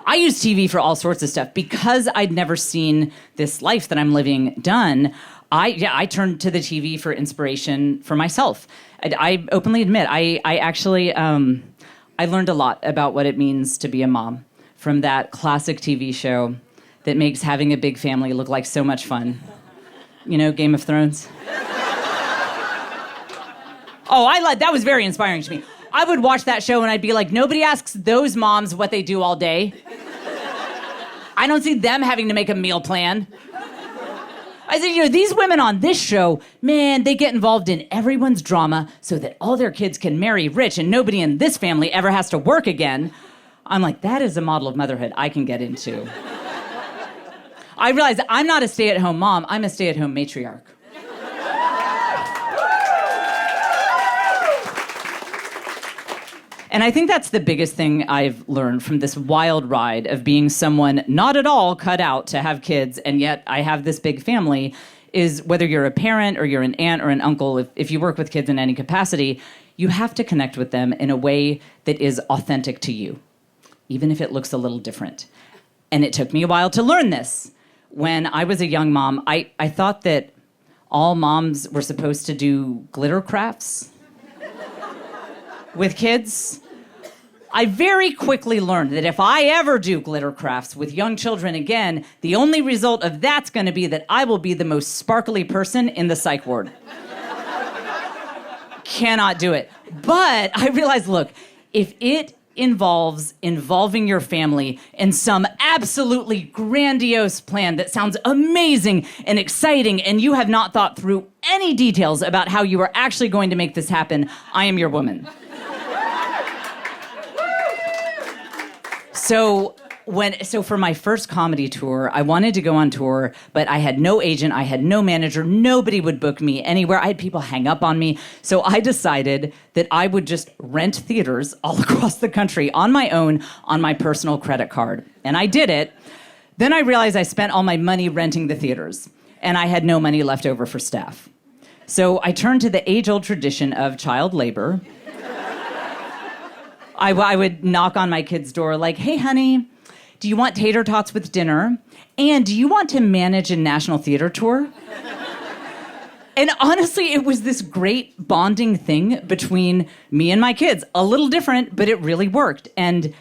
I use TV for all sorts of stuff. Because I'd never seen this life that I'm living done, I turned to the TV for inspiration for myself. I openly admit, I actually, I learned a lot about what it means to be a mom from that classic TV show that makes having a big family look like so much fun. You know, Game of Thrones? Oh, that was very inspiring to me. I would watch that show and I'd be like, nobody asks those moms what they do all day. I don't see them having to make a meal plan. I said, these women on this show, man, they get involved in everyone's drama so that all their kids can marry rich and nobody in this family ever has to work again. I'm like, that is a model of motherhood I can get into. I realized I'm not a stay-at-home mom, I'm a stay-at-home matriarch. And I think that's the biggest thing I've learned from this wild ride of being someone not at all cut out to have kids, and yet I have this big family, is whether you're a parent or you're an aunt or an uncle, if you work with kids in any capacity, you have to connect with them in a way that is authentic to you, even if it looks a little different. And it took me a while to learn this. When I was a young mom, I thought that all moms were supposed to do glitter crafts with kids. I very quickly learned that if I ever do glitter crafts with young children again, the only result of that's going to be that I will be the most sparkly person in the psych ward. Cannot do it. But I realized, look, if it involving your family in some absolutely grandiose plan that sounds amazing and exciting, and you have not thought through any details about how you are actually going to make this happen, I am your woman. So for my first comedy tour, I wanted to go on tour, but I had no agent, I had no manager, nobody would book me anywhere. I had people hang up on me. So I decided that I would just rent theaters all across the country on my own, on my personal credit card. And I did it. Then I realized I spent all my money renting the theaters, and I had no money left over for staff. So I turned to the age-old tradition of child labor. I would knock on my kid's door like, hey, honey, do you want tater tots with dinner? And do you want to manage a national theater tour? And honestly, it was this great bonding thing between me and my kids. A little different, but it really worked. And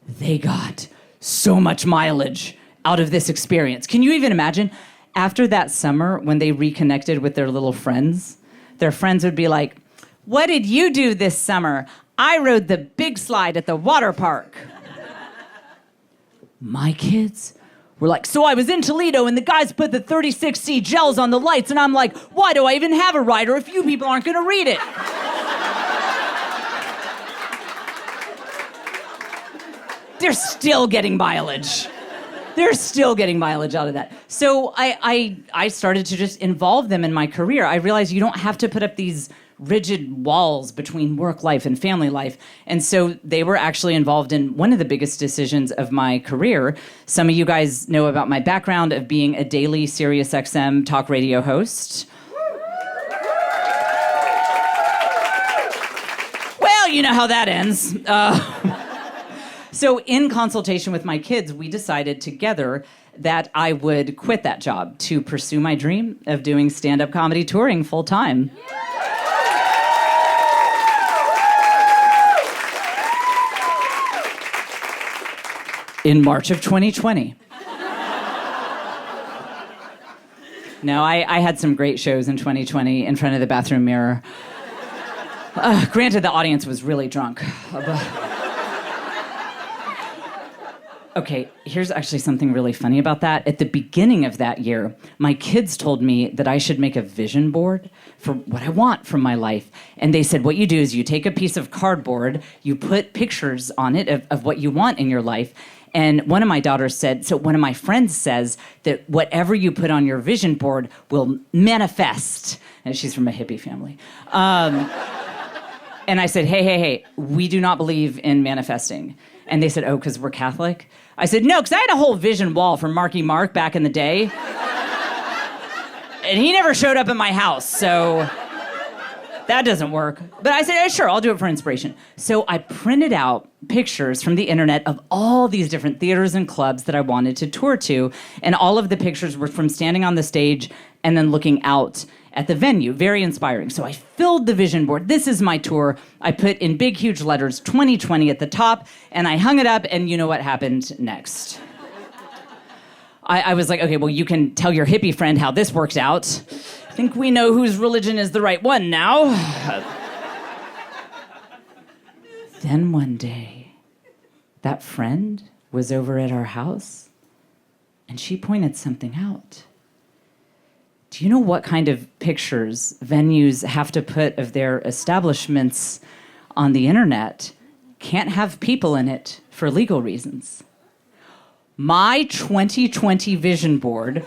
they got so much mileage out of this experience. Can you even imagine? After that summer, when they reconnected with their little friends, their friends would be like, what did you do this summer? I rode the big slide at the water park. My kids were like, so I was in Toledo and the guys put the 36C gels on the lights, and I'm like, why do I even have a rider if you people aren't going to read it? They're still getting mileage. They're still getting mileage out of that. So I started to just involve them in my career. I realized you don't have to put up these rigid walls between work life and family life. And so they were actually involved in one of the biggest decisions of my career. Some of you guys know about my background of being a daily SiriusXM talk radio host. Well, you know how that ends. So in consultation with my kids, we decided together that I would quit that job to pursue my dream of doing stand-up comedy touring full time. In March of 2020. No, I had some great shows in 2020 in front of the bathroom mirror. Granted, the audience was really drunk. Okay, here's actually something really funny about that. At the beginning of that year, my kids told me that I should make a vision board for what I want from my life. And they said, what you do is you take a piece of cardboard, you put pictures on it of what you want in your life. And one of my daughters said, so one of my friends says that whatever you put on your vision board will manifest. And she's from a hippie family. And I said, hey, we do not believe in manifesting. And they said, oh, because we're Catholic? I said, no, because I had a whole vision wall from Marky Mark back in the day. And he never showed up at my house, so That doesn't work. But I said, yeah, sure, I'll do it for inspiration. So I printed out pictures from the internet of all these different theaters and clubs that I wanted to tour to. And all of the pictures were from standing on the stage and then looking out at the venue. Very inspiring. So I filled the vision board. This is my tour. I put in big, huge letters, 2020 at the top, and I hung it up, and you know what happened next. I was like, okay, well, you can tell your hippie friend how this worked out. I think we know whose religion is the right one now. Then one day, that friend was over at our house, and she pointed something out. Do you know what kind of pictures venues have to put of their establishments on the internet? Can't have people in it for legal reasons. My 2020 vision board,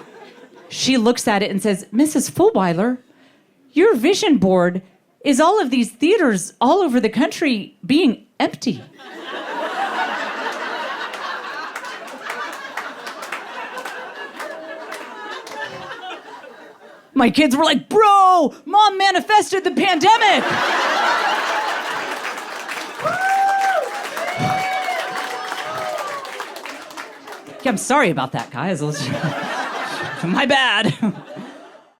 she looks at it and says, Mrs. Fulwiler, your vision board is all of these theaters all over the country being empty. My kids were like, bro, mom manifested the pandemic. Yeah, I'm sorry about that, guys. My bad.